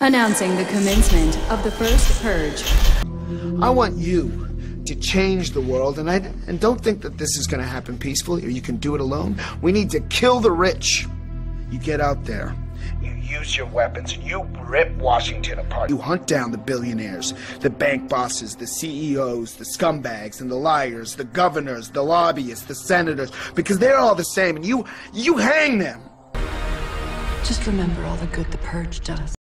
Announcing the commencement of the first purge. I want you to change the world, and don't think that this is going to happen peacefully or you can do it alone. We need to kill the rich. You get out there, you use your weapons, and you rip Washington apart. You hunt down the billionaires, the bank bosses, the CEOs, the scumbags, and the liars, the governors, the lobbyists, the senators, because they're all the same, and you hang them. Just remember all the good the purge does.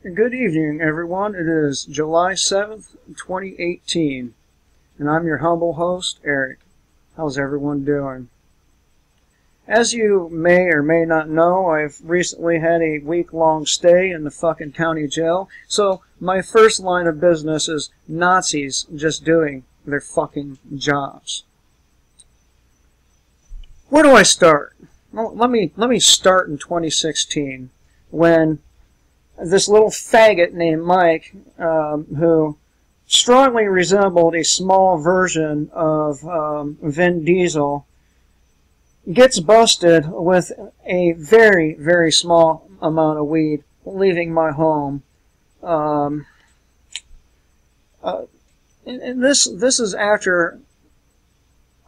Good evening, everyone. It is July 7th, 2018, and I'm your humble host, Eric. How's everyone doing? As you may or may not know, I've recently had a week-long stay in the fucking county jail, so my first line of business is Nazis just doing their fucking jobs. Where do I start? Well, let me start in 2016, when this little faggot named Mike, who strongly resembled a small version of Vin Diesel, gets busted with a very, very small amount of weed, leaving my home. And this is after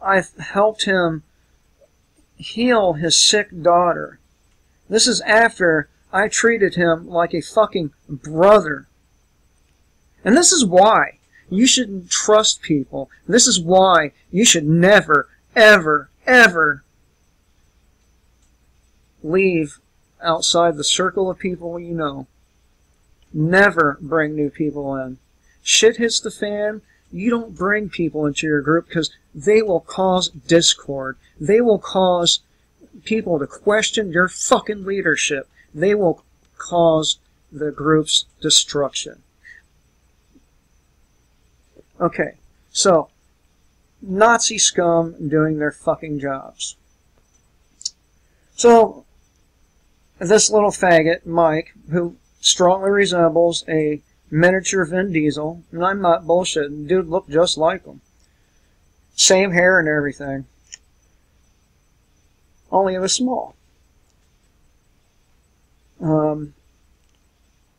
I've helped him heal his sick daughter. This is after I treated him like a fucking brother. And this is why you shouldn't trust people. This is why you should never, ever, ever leave outside the circle of people you know. Never bring new people in. Shit hits the fan, you don't bring people into your group because they will cause discord. They will cause people to question your fucking leadership. They will cause the group's destruction. Okay, so Nazi scum doing their fucking jobs. So this little faggot, Mike, who strongly resembles a miniature Vin Diesel, and I'm not bullshitting, dude looked just like him. Same hair and everything. Only it was small.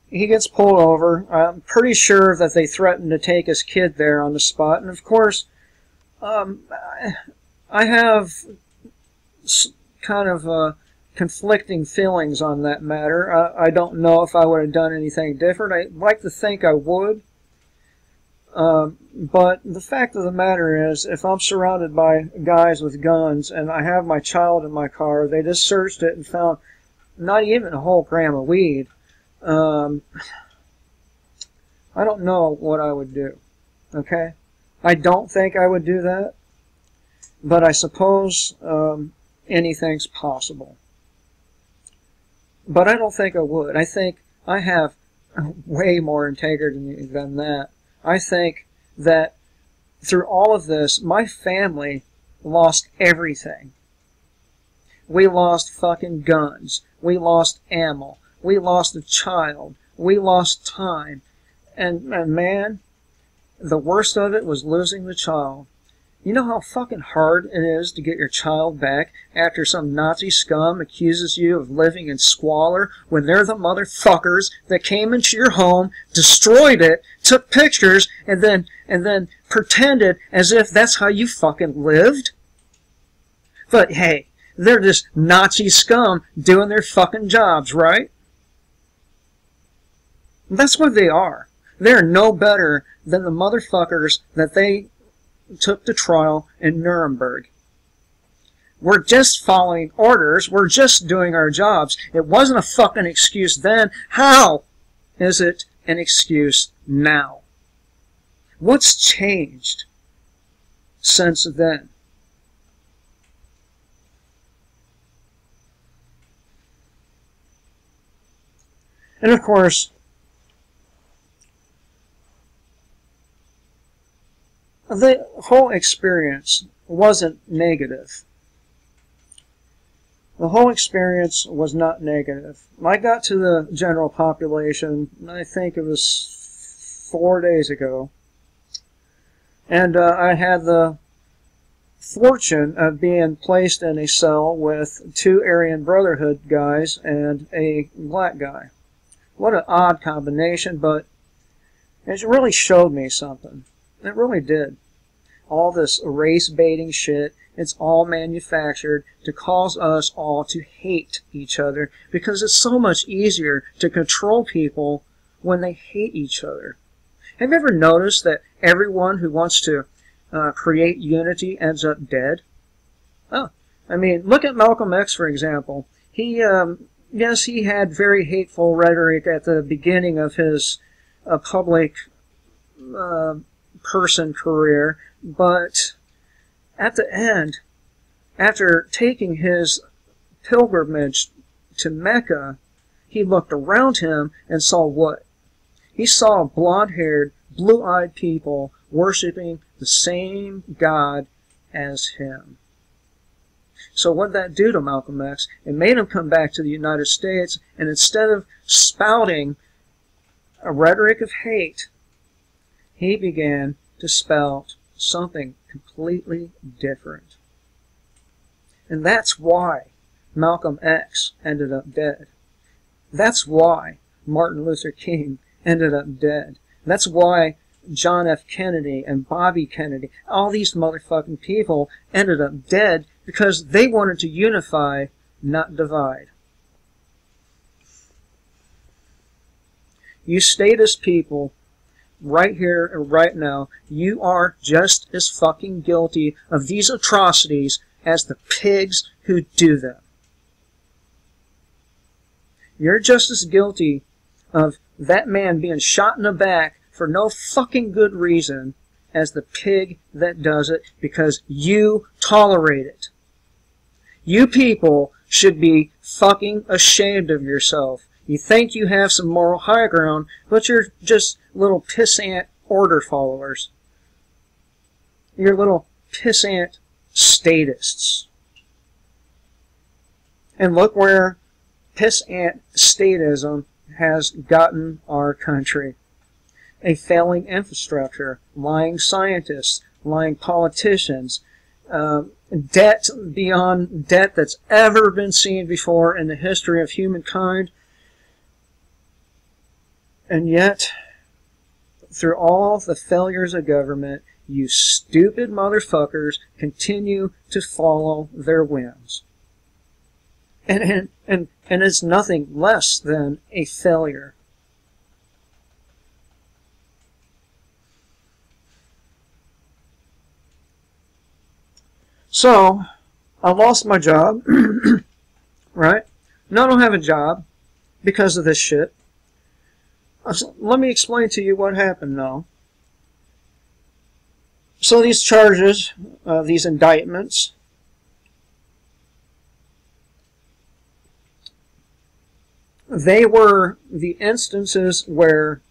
He gets pulled over. I'm pretty sure that they threatened to take his kid there on the spot. And of course, I have kind of conflicting feelings on that matter. I don't know if I would have done anything different. I'd like to think I would. But the fact of the matter is, if I'm surrounded by guys with guns and I have my child in my car, they just searched it and found not even a whole gram of weed. I don't know what I would do. Okay? I don't think I would do that. But I suppose anything's possible. But I don't think I would. I think I have way more integrity than that. I think that through all of this, my family lost everything. We lost fucking guns. We lost ammo. We lost a child. We lost time. And man, the worst of it was losing the child. You know how fucking hard it is to get your child back after some Nazi scum accuses you of living in squalor when they're the motherfuckers that came into your home, destroyed it, took pictures, and then pretended as if that's how you fucking lived? But hey, they're just Nazi scum doing their fucking jobs, right? That's what they are. They're no better than the motherfuckers that they took to trial in Nuremberg. We're just following orders. We're just doing our jobs. It wasn't a fucking excuse then. How is it an excuse now? What's changed since then? And of course, the whole experience wasn't negative. The whole experience was not negative. I got to the general population, I think it was 4 days ago, and I had the fortune of being placed in a cell with 2 Aryan Brotherhood guys and a black guy. What an odd combination, but it really showed me something. It really did. All this race-baiting shit, it's all manufactured to cause us all to hate each other, because it's so much easier to control people when they hate each other. Have you ever noticed that everyone who wants to create unity ends up dead? Oh, I mean, look at Malcolm X, for example. He, yes, he had very hateful rhetoric at the beginning of his public person career, but at the end, after taking his pilgrimage to Mecca, he looked around him and saw what? He saw blonde-haired, blue-eyed people worshiping the same God as him. So what did that do to Malcolm X? It made him come back to the United States, and instead of spouting a rhetoric of hate, he began to spout something completely different. And that's why Malcolm X ended up dead. That's why Martin Luther King ended up dead. That's why John F. Kennedy and Bobby Kennedy, all these motherfucking people ended up dead, because they wanted to unify, not divide. You status people, right here and right now, you are just as fucking guilty of these atrocities as the pigs who do them. You're just as guilty of that man being shot in the back for no fucking good reason as the pig that does it, because you tolerate it. You people should be fucking ashamed of yourself. You think you have some moral high ground, but you're just little pissant order followers. You're little pissant statists. And look where pissant statism has gotten our country. A failing infrastructure, lying scientists, lying politicians, debt beyond debt that's ever been seen before in the history of humankind. And yet, through all the failures of government, you stupid motherfuckers continue to follow their whims. And it's nothing less than a failure. So, I lost my job, right? Now I don't have a job because of this shit. Let me explain to you what happened now. So these charges, these indictments, they were the instances where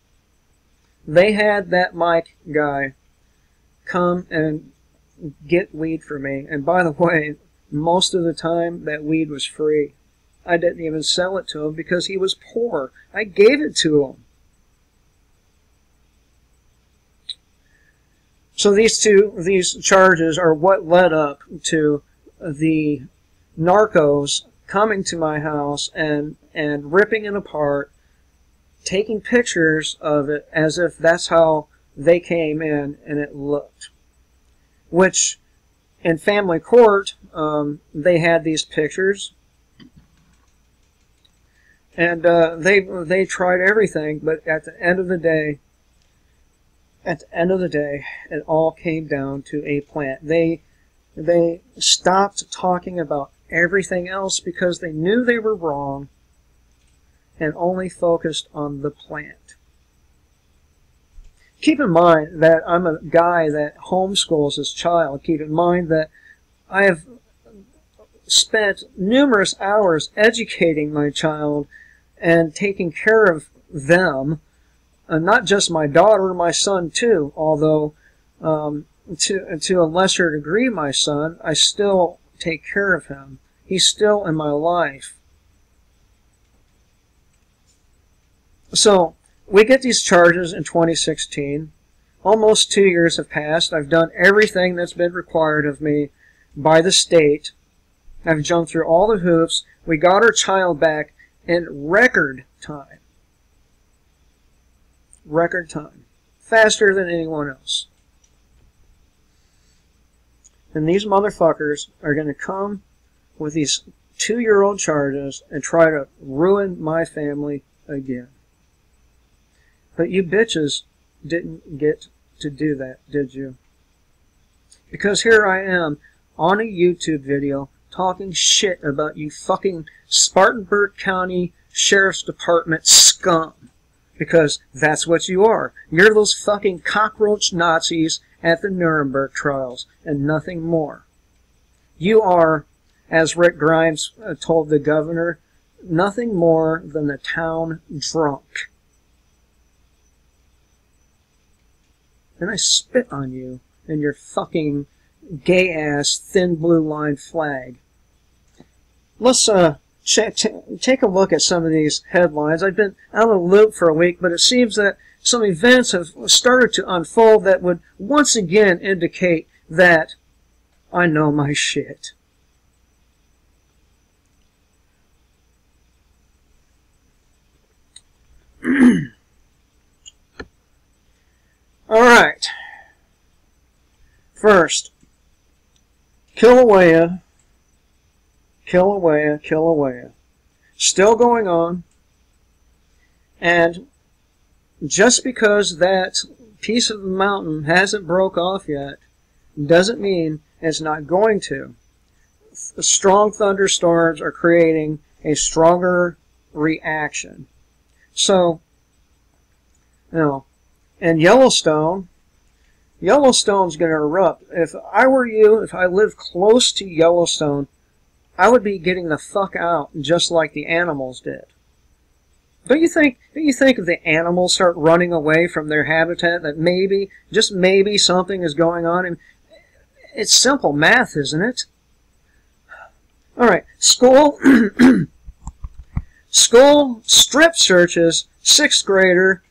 they had that Mike guy come and get weed for me. And by the way, most of the time that weed was free. I didn't even sell it to him because he was poor. I gave it to him. So these charges are what led up to the narcos coming to my house and ripping it apart, taking pictures of it as if that's how they came in and it looked. Which, in family court, they had these pictures, and they tried everything, but at the end of the day, it all came down to a plant. They stopped talking about everything else because they knew they were wrong, and only focused on the plant. Keep in mind that I'm a guy that homeschools his child. Keep in mind that I have spent numerous hours educating my child and taking care of them, not just my daughter, my son too, although to a lesser degree my son, I still take care of him. He's still in my life. So, we get these charges in 2016. Almost 2 years have passed. I've done everything that's been required of me by the state. I've jumped through all the hoops. We got our child back in record time. record time. Faster than anyone else. And these motherfuckers are going to come with these 2-year-old charges and try to ruin my family again. But you bitches didn't get to do that, did you? Because here I am on a YouTube video talking shit about you fucking Spartanburg County Sheriff's Department scum. Because that's what you are. You're those fucking cockroach Nazis at the Nuremberg trials and nothing more. You are, as Rick Grimes told the governor, nothing more than the town drunk. And I spit on you and your fucking gay-ass thin blue line flag. Let's take a look at some of these headlines. I've been out of the loop for a week, but it seems that some events have started to unfold that would once again indicate that I know my shit. Alright. First, Kilauea. Still going on. And just because that piece of the mountain hasn't broke off yet doesn't mean it's not going to. Strong thunderstorms are creating a stronger reaction. So, you know, and Yellowstone's going to erupt. If I were you, if I lived close to Yellowstone, I would be getting the fuck out just like the animals did. Don't you think if the animals start running away from their habitat that maybe, just maybe, something is going on? And it's simple math, isn't it? Alright, school strip searches 6th grader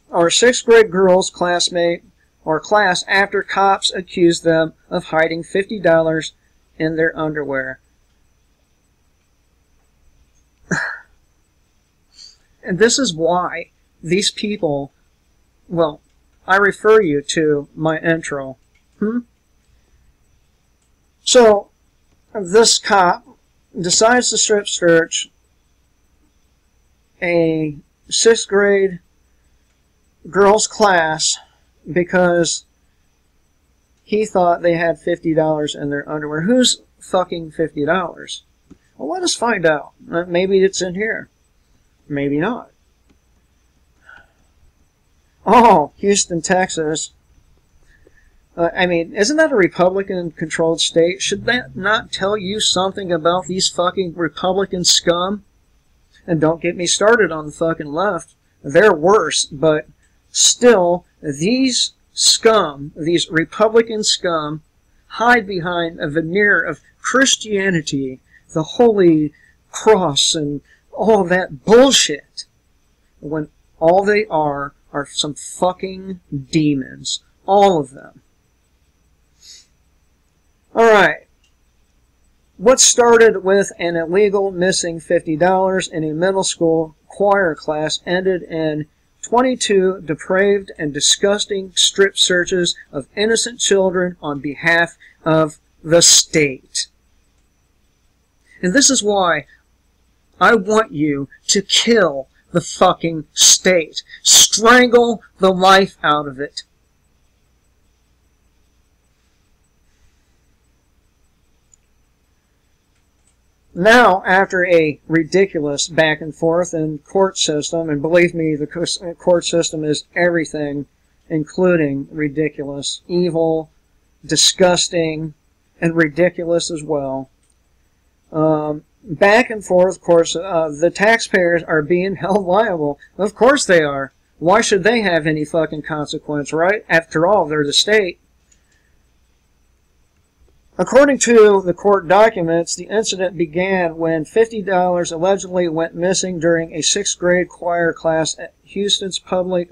or 6th grade girl's classmate or class after cops accuse them of hiding $50 in their underwear. And this is why these people, well, I refer you to my intro. So, this cop decides to strip search a 6th grade girls' class because he thought they had $50 in their underwear. Who's fucking $50? Well, let us find out. Maybe it's in here. Maybe not. Oh, Houston, Texas. I mean, isn't that a Republican-controlled state? Should that not tell you something about these fucking Republican scum? And don't get me started on the fucking left. They're worse, but still, these scum, these Republican scum, hide behind a veneer of Christianity, the Holy Cross, and all that bullshit, when all they are some fucking demons. All of them. Alright. What started with an illegal missing $50 in a middle school choir class ended in 22 depraved and disgusting strip searches of innocent children on behalf of the state. And this is why I want you to kill the fucking state. Strangle the life out of it. Now, after a ridiculous back and forth in court system, and believe me, the court system is everything, including ridiculous, evil, disgusting, and ridiculous as well. Back and forth, of course, the taxpayers are being held liable. Of course they are. Why should they have any fucking consequence, right? After all, they're the state. According to the court documents, the incident began when $50 allegedly went missing during a 6th grade choir class at Houston's public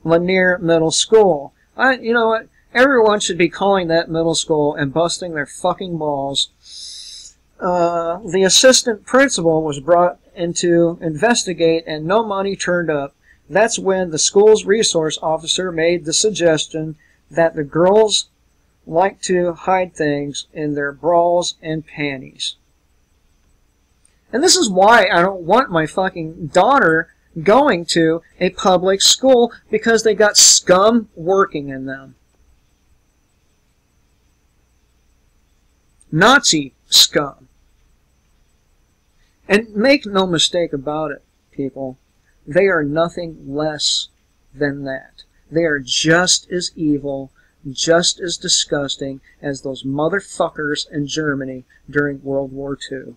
Lanier Middle School. You know what? Everyone should be calling that middle school and busting their fucking balls. The assistant principal was brought in to investigate, and no money turned up. That's when the school's resource officer made the suggestion that the girls like to hide things in their bras and panties. And this is why I don't want my fucking daughter going to a public school, because they got scum working in them. Nazi scum. And make no mistake about it, people. They are nothing less than that. They are just as evil, just as disgusting as those motherfuckers in Germany during World War II.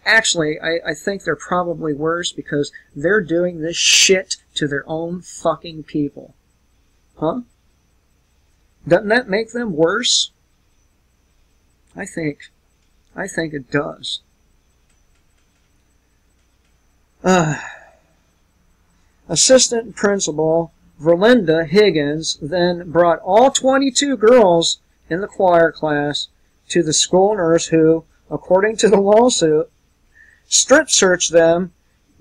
Actually, I think they're probably worse, because they're doing this shit to their own fucking people. Huh? Doesn't that make them worse? I think it does. Assistant Principal Verlinda Higgins then brought all 22 girls in the choir class to the school nurse who, according to the lawsuit, strip searched them,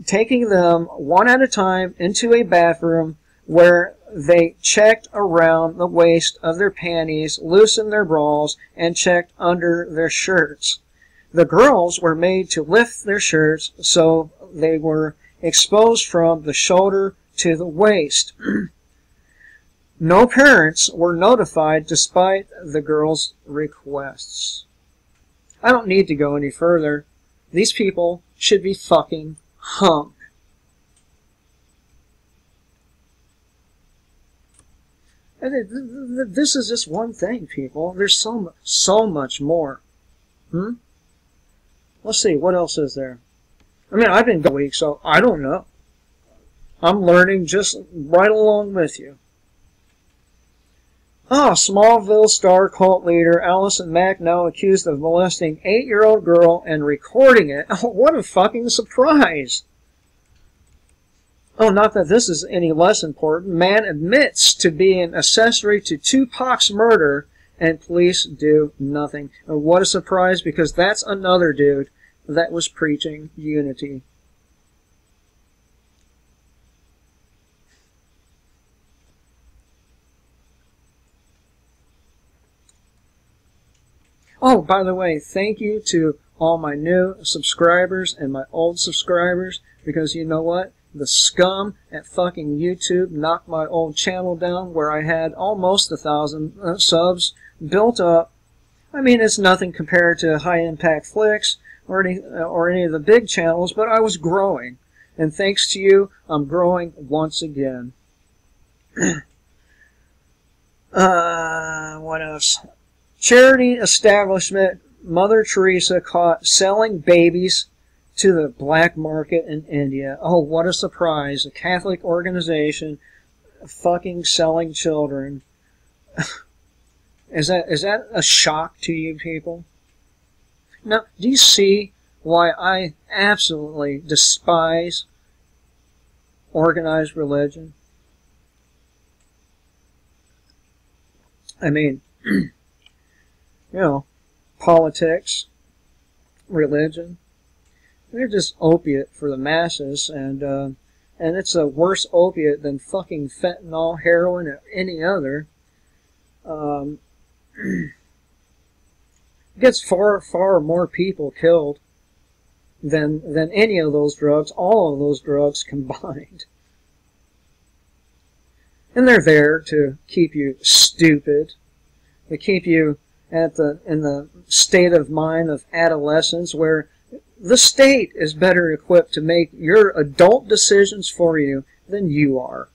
taking them one at a time into a bathroom where they checked around the waist of their panties, loosened their bras, and checked under their shirts. The girls were made to lift their shirts so they were exposed from the shoulder to the waist. No parents were notified despite the girls' requests. I don't need to go any further. These people should be fucking hung. And this is just one thing, people. There's so much more. Let's see, what else is there? I mean, I've been gone a week, so I don't know. I'm learning just right along with you. Smallville star cult leader Allison Mack now accused of molesting 8-year-old girl and recording it. Oh, what a fucking surprise! Oh, not that this is any less important. Man admits to being accessory to Tupac's murder, and police do nothing. Oh, what a surprise, because that's another dude that was preaching unity. Oh, by the way, thank you to all my new subscribers and my old subscribers, because you know what? The scum at fucking YouTube knocked my old channel down where I had almost 1,000 subs built up. I mean, it's nothing compared to High Impact Flicks or any of the big channels, but I was growing. And thanks to you, I'm growing once again. What else? Charity establishment Mother Teresa caught selling babies to the black market in India. Oh, what a surprise. A Catholic organization fucking selling children. Is that a shock to you people? Now, do you see why I absolutely despise organized religion? I mean, you know, politics, religion, they're just opiate for the masses, and it's a worse opiate than fucking fentanyl, heroin, or any other. Gets far more people killed than any of those drugs, all of those drugs combined. And they're there to keep you stupid, to keep you in the state of mind of adolescence where the state is better equipped to make your adult decisions for you than you are.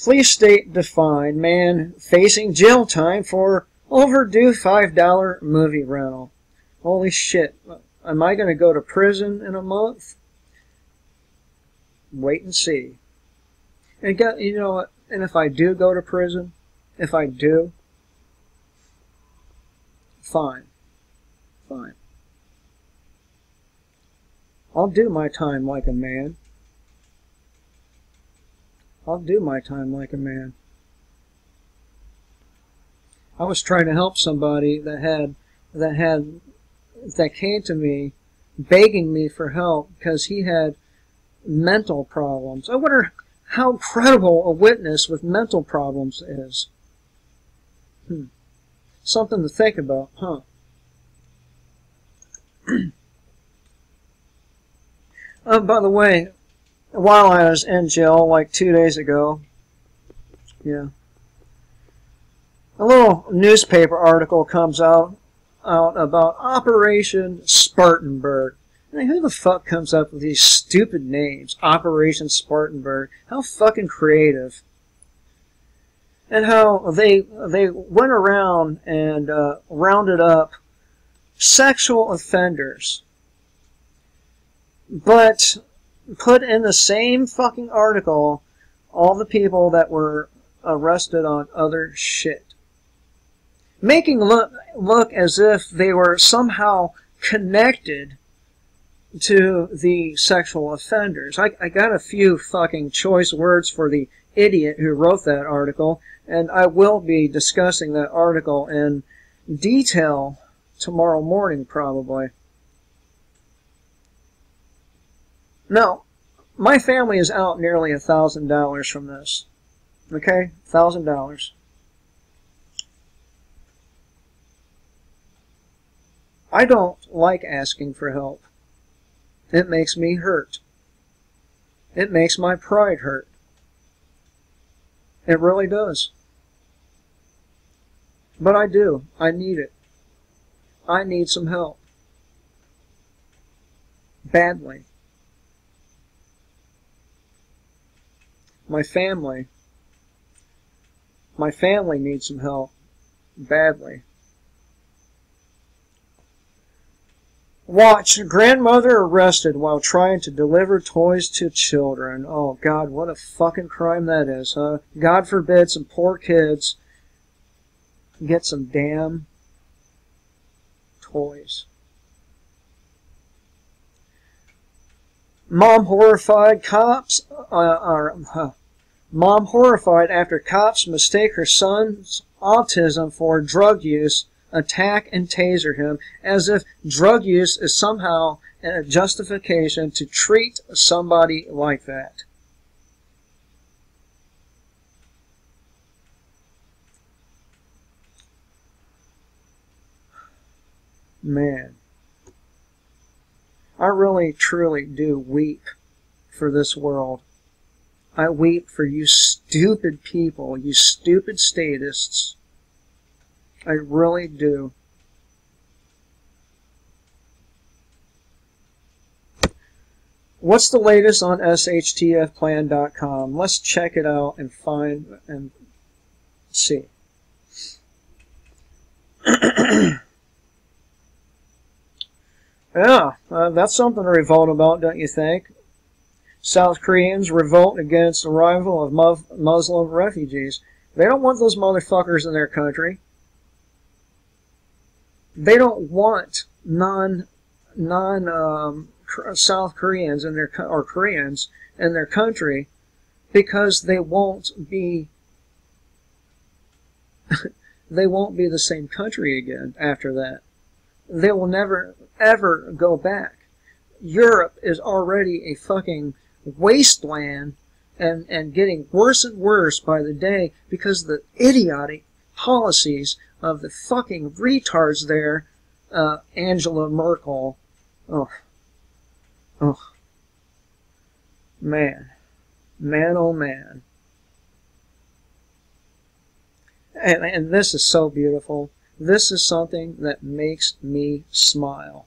Police state defined man facing jail time for overdue $5 movie rental. Holy shit. Am I going to go to prison in a month? Wait and see. And you know what? And if I do go to prison, if I do, fine. Fine. I'll do my time like a man. I'll do my time like a man. I was trying to help somebody that came to me begging me for help because he had mental problems. I wonder how credible a witness with mental problems is. Something to think about, huh? By the way, while I was in jail like 2 days ago, yeah, a little newspaper article comes out about Operation Spartanburg. I mean, who the fuck comes up with these stupid names? Operation Spartanburg. How fucking creative. And how they went around and rounded up sexual offenders, but put in the same fucking article all the people that were arrested on other shit, making look as if they were somehow connected to the sexual offenders. I got a few fucking choice words for the idiot who wrote that article, and I will be discussing that article in detail tomorrow morning, probably. Now, my family is out nearly $1,000 from this. Okay? $1,000. I don't like asking for help. It makes me hurt. It makes my pride hurt. It really does. But I do. I need it. I need some help. Badly. My family needs some help. Badly. Watch, grandmother arrested while trying to deliver toys to children. Oh, God, what a fucking crime that is, huh? God forbid some poor kids get some damn toys. Mom horrified after cops mistake her son's autism for drug use, attack and taser him, as if drug use is somehow a justification to treat somebody like that. Man, I really truly do weep for this world. I weep for you stupid people, you stupid statists. I really do. What's the latest on shtfplan.com? Let's check it out and find and see. Yeah, that's something to revolt about, don't you think? South Koreans revolt against the arrival of Muslim refugees. They don't want those motherfuckers in their country. They don't want South Koreans in their or Koreans in their country because they won't be they won't be the same country again after that. They will never ever go back. Europe is already a fucking wasteland and getting worse and worse by the day because of the idiotic policies of the fucking retards there, Angela Merkel. Oh. Man. Man, oh man. And this is so beautiful. This is something that makes me smile.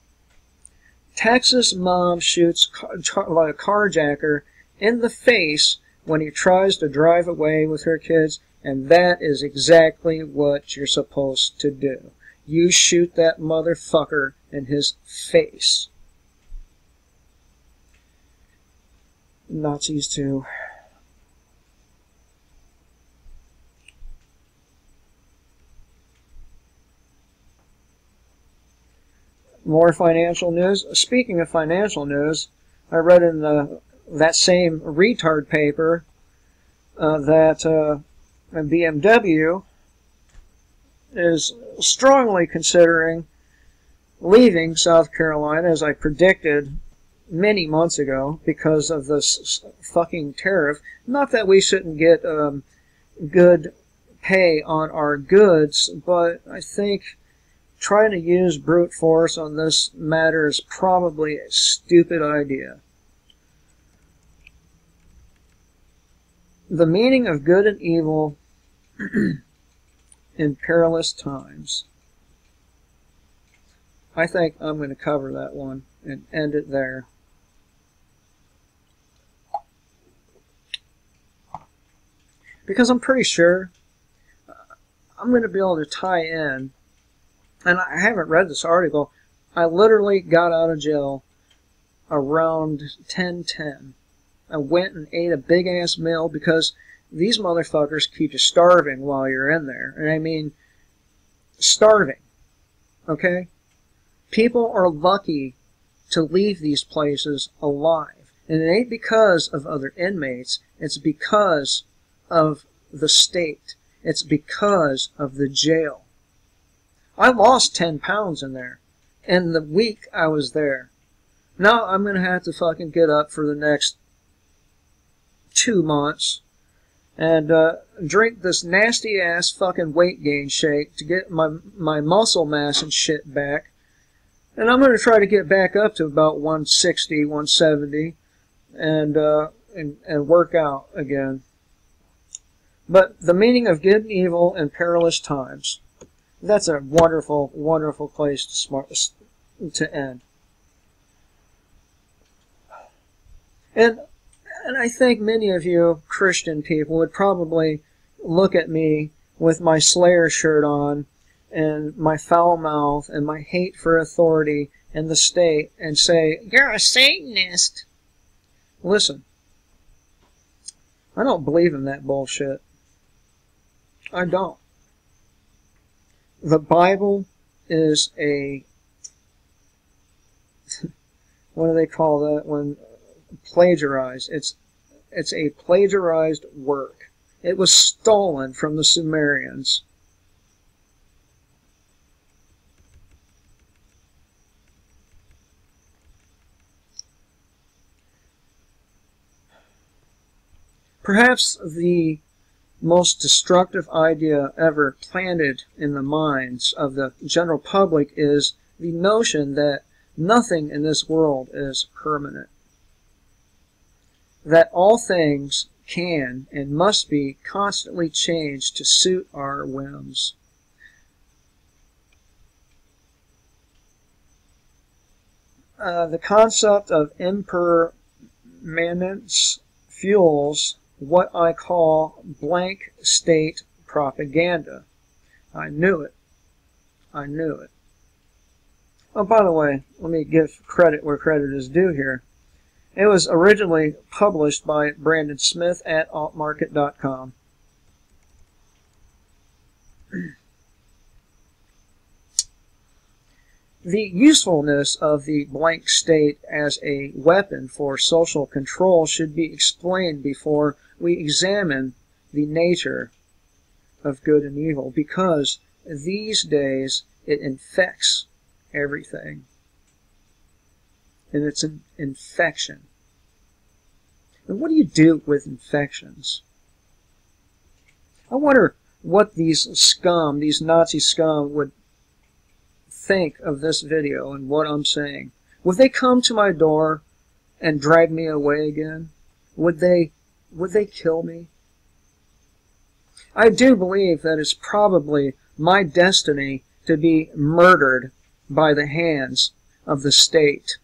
Texas mom shoots like a carjacker in the face when he tries to drive away with her kids, and that is exactly what you're supposed to do. You shoot that motherfucker in his face. Nazis too. More financial news. Speaking of financial news, I read in that same retard paper that BMW is strongly considering leaving South Carolina, as I predicted many months ago, because of this fucking tariff. Not that we shouldn't get good pay on our goods, but I think trying to use brute force on this matter is probably a stupid idea. The meaning of good and evil in perilous times. I think I'm going to cover that one and end it there. Because I'm pretty sure I'm going to be able to tie in, and I haven't read this article. I literally got out of jail around 10:10. I went and ate a big-ass meal because these motherfuckers keep you starving while you're in there. And I mean, starving. Okay? People are lucky to leave these places alive. And it ain't because of other inmates. It's because of the state. It's because of the jail. I lost 10 pounds in there in the week I was there. Now I'm going to have to fucking get up for the next 2 months and drink this nasty ass fucking weight gain shake to get my muscle mass and shit back. And I'm going to try to get back up to about 160, 170 and work out again. But the meaning of good and evil in perilous times. That's a wonderful, wonderful place to end. And I think many of you Christian people would probably look at me with my Slayer shirt on and my foul mouth and my hate for authority and the state and say, "You're a Satanist." Listen, I don't believe in that bullshit. I don't. The Bible is a, what do they call that when plagiarized? It's a plagiarized work. It was stolen from the Sumerians. Perhaps the most destructive idea ever planted in the minds of the general public is the notion that nothing in this world is permanent. That all things can and must be constantly changed to suit our whims. The concept of impermanence fuels what I call blank state propaganda. I knew it. I knew it. Oh, by the way, let me give credit where credit is due here. It was originally published by Brandon Smith at altmarket.com. The usefulness of the blank state as a weapon for social control should be explained before we examine the nature of good and evil, because these days it infects everything. And it's an infection. And what do you do with infections? I wonder what these scum, these Nazi scum, would think of this video and what I'm saying. Would they come to my door and drag me away again? Would they kill me? I do believe that it's probably my destiny to be murdered by the hands of the state.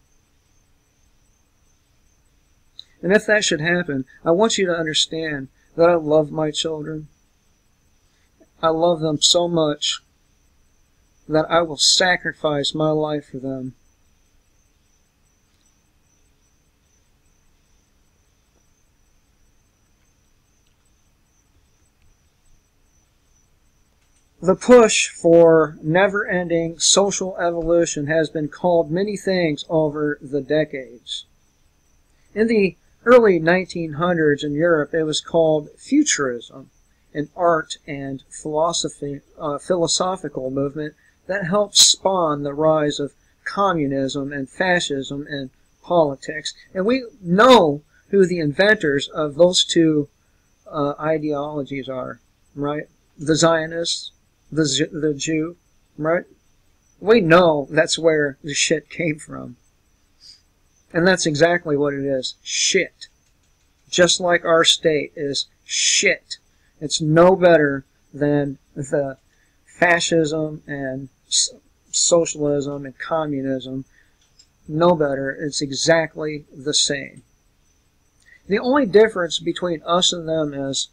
And if that should happen, I want you to understand that I love my children. I love them so much that I will sacrifice my life for them. The push for never-ending social evolution has been called many things over the decades. In the early 1900s in Europe, it was called Futurism, an art and philosophical movement that helped spawn the rise of communism and fascism in politics. And we know who the inventors of those two ideologies are, right? The Zionists, the Jew, right? We know that's where the shit came from. And that's exactly what it is. Shit. Just like our state is shit. It's no better than the fascism and socialism and communism. No better. It's exactly the same. The only difference between us and them is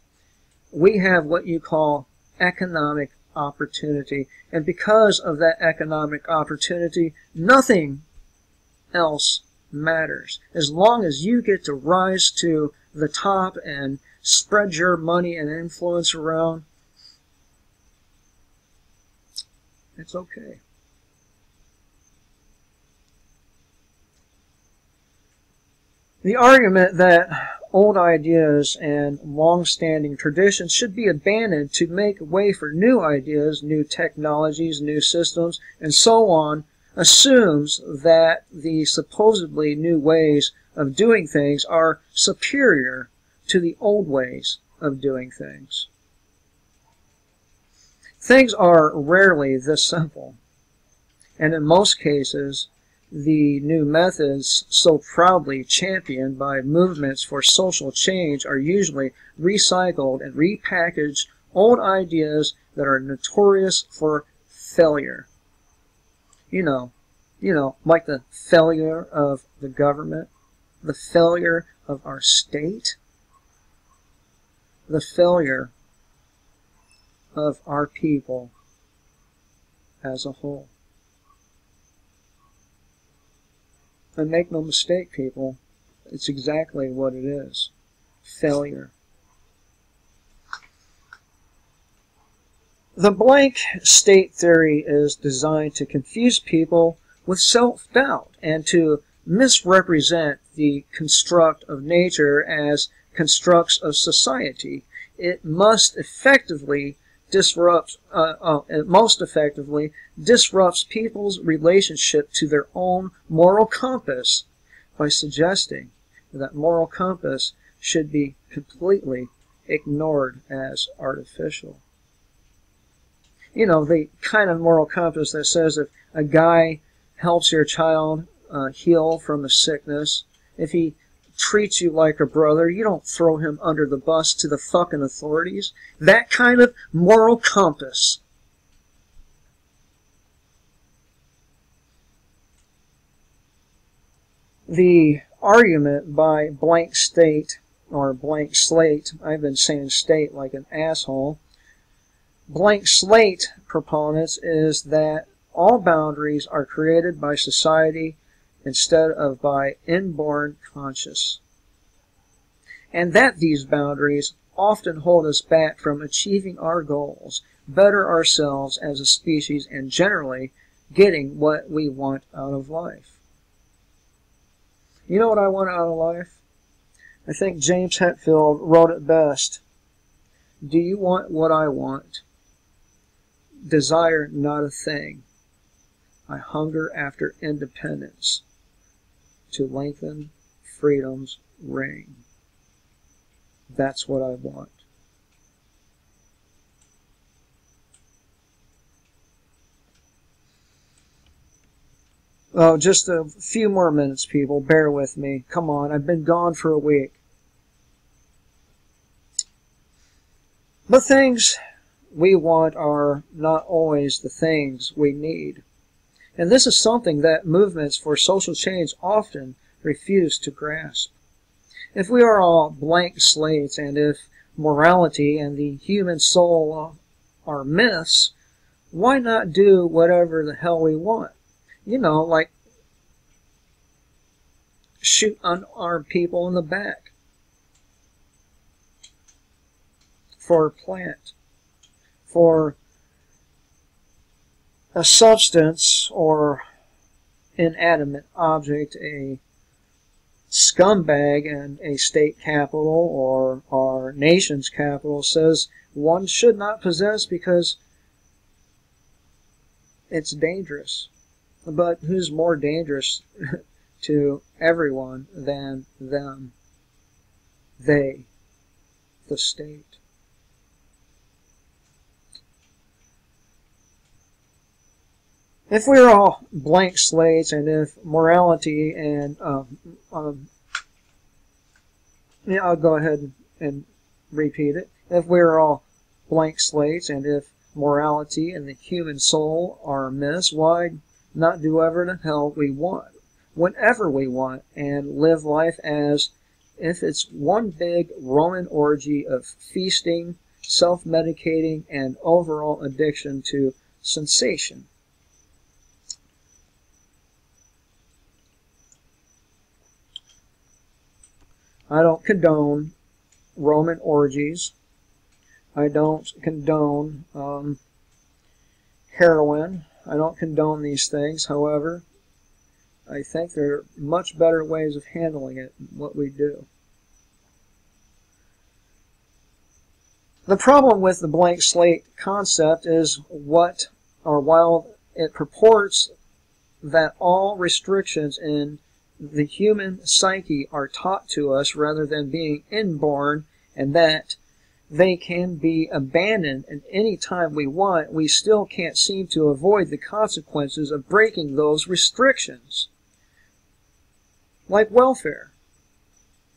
we have what you call economic opportunity. And because of that economic opportunity, nothing else matters. As long as you get to rise to the top and spread your money and influence around, it's okay. The argument that old ideas and long-standing traditions should be abandoned to make way for new ideas, new technologies, new systems, and so on, assumes that the supposedly new ways of doing things are superior to the old ways of doing things. Things are rarely this simple, and in most cases, the new methods so proudly championed by movements for social change are usually recycled and repackaged old ideas that are notorious for failure. You know, like the failure of the government, the failure of our state, the failure of our people as a whole. And make no mistake, people, it's exactly what it is. Failure. The blank state theory is designed to confuse people with self-doubt and to misrepresent the construct of nature as constructs of society. It most effectively disrupts people's relationship to their own moral compass by suggesting that moral compass should be completely ignored as artificial. You know, the kind of moral compass that says if a guy helps your child heal from a sickness, if he treats you like a brother, you don't throw him under the bus to the fucking authorities. That kind of moral compass. The argument by blank state or blank slate, I've been saying state like an asshole, blank slate proponents is that all boundaries are created by society instead of by inborn conscience, and that these boundaries often hold us back from achieving our goals, better ourselves as a species, and generally getting what we want out of life. You know what I want out of life? I think James Hetfield wrote it best. Do you want what I want? Desire not a thing. I hunger after independence, to lengthen freedom's ring. That's what I want. Oh, just a few more minutes, people. Bear with me. Come on, I've been gone for a week. But things we want are not always the things we need. And this is something that movements for social change often refuse to grasp. If we are all blank slates, and if morality and the human soul are myths, why not do whatever the hell we want? You know, like shoot unarmed people in the back for a plant, for a substance or inanimate object, a scumbag in a state capital or our nation's capital says one should not possess because it's dangerous. But who's more dangerous to everyone than them? They, the state. If we're all blank slates, and if morality and yeah, I'll go ahead and repeat it. If we're all blank slates, and if morality and the human soul are amiss, why not do whatever the hell we want, whenever we want, and live life as if it's one big Roman orgy of feasting, self-medicating, and overall addiction to sensation? I don't condone Roman orgies. I don't condone heroin. I don't condone these things. However, I think there are much better ways of handling it than what we do. The problem with the blank slate concept is while it purports that all restrictions in the human psyche are taught to us rather than being inborn, and that they can be abandoned at any time we want, we still can't seem to avoid the consequences of breaking those restrictions. Like welfare,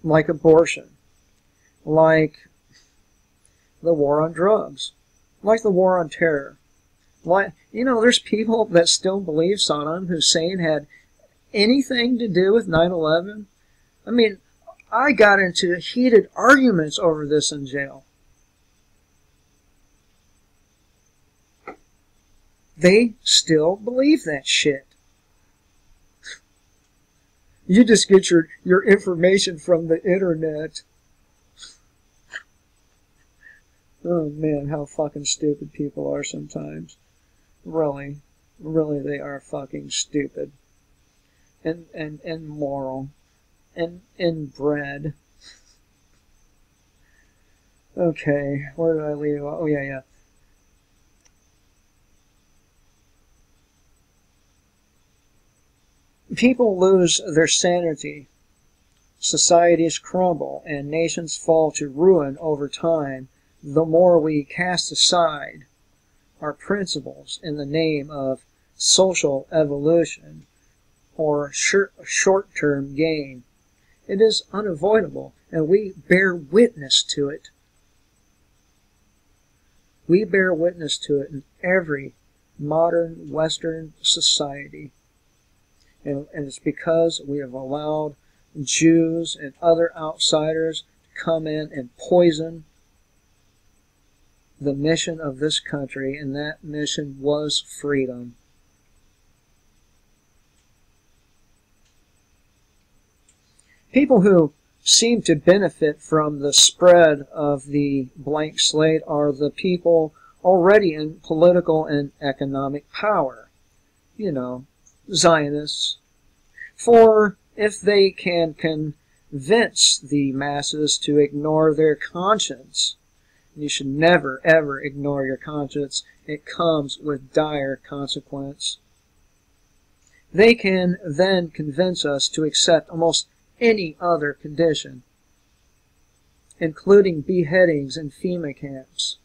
like abortion, like the war on drugs, like the war on terror. Like, there's people that still believe Saddam Hussein had anything to do with 9/11. I mean, I got into heated arguments over this in jail. They still believe that shit. You just get your information from the internet. Oh man, how fucking stupid people are sometimes. Really, they are fucking stupid. And immoral. And inbred. Okay, where did I leave? Oh yeah. People lose their sanity, societies crumble, and nations fall to ruin over time the more we cast aside our principles in the name of social evolution or short-term gain. It is unavoidable, and we bear witness to it. We bear witness to it in every modern Western society. And it's because we have allowed Jews and other outsiders to come in and poison the mission of this country, and that mission was freedom. People who seem to benefit from the spread of the blank slate are the people already in political and economic power. Zionists. For if they can convince the masses to ignore their conscience, you should never ever ignore your conscience. It comes with dire consequence. They can then convince us to accept almost any other condition, including beheadings in FEMA camps,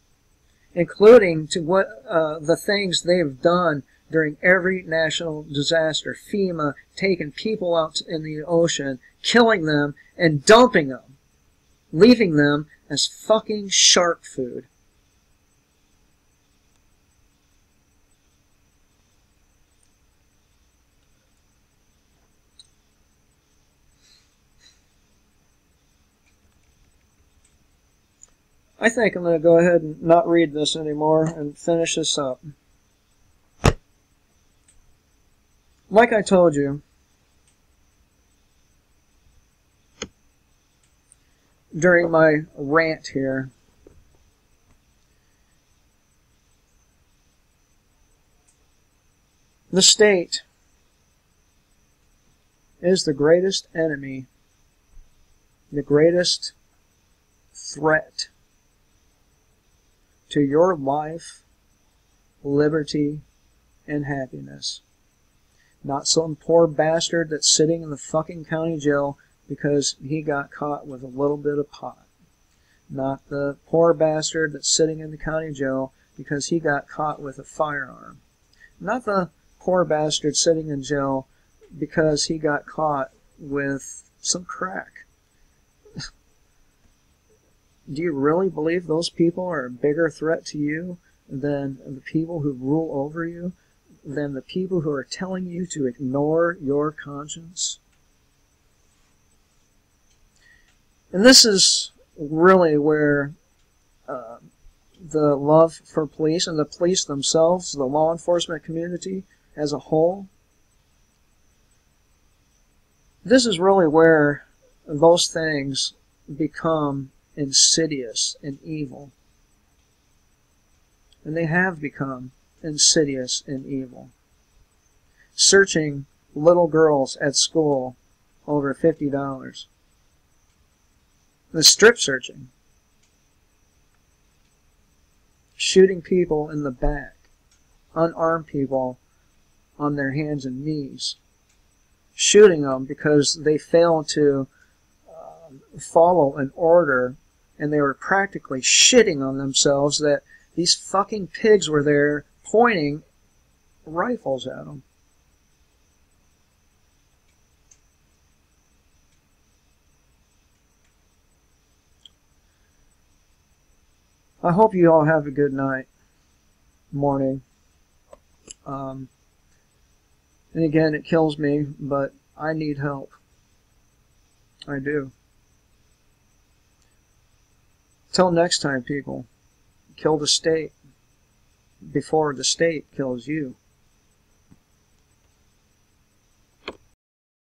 including to what the things they've done during every national disaster. FEMA taking people out in the ocean, killing them, and dumping them, leaving them as fucking shark food. I think I'm going to go ahead and not read this anymore and finish this up. Like I told you, during my rant here, the state is the greatest enemy the greatest threat to your life, liberty, and happiness. Not some poor bastard that's sitting in the fucking county jail because he got caught with a little bit of pot. Not the poor bastard that's sitting in the county jail because he got caught with a firearm. Not the poor bastard sitting in jail because he got caught with some crack. Do you really believe those people are a bigger threat to you than the people who rule over you? Than the people who are telling you to ignore your conscience? And this is really where the love for police and the police themselves, the law enforcement community as a whole, this is really where those things become insidious and evil. And they have become insidious and evil. Searching little girls at school over $50. The strip searching. Shooting people in the back. Unarmed people on their hands and knees. Shooting them because they failed to follow an order, and they were practically shitting on themselves that these fucking pigs were there pointing rifles at them. I hope you all have a good night, morning. And again, it kills me, but I need help. I do. Till next time, people, kill the state before the state kills you.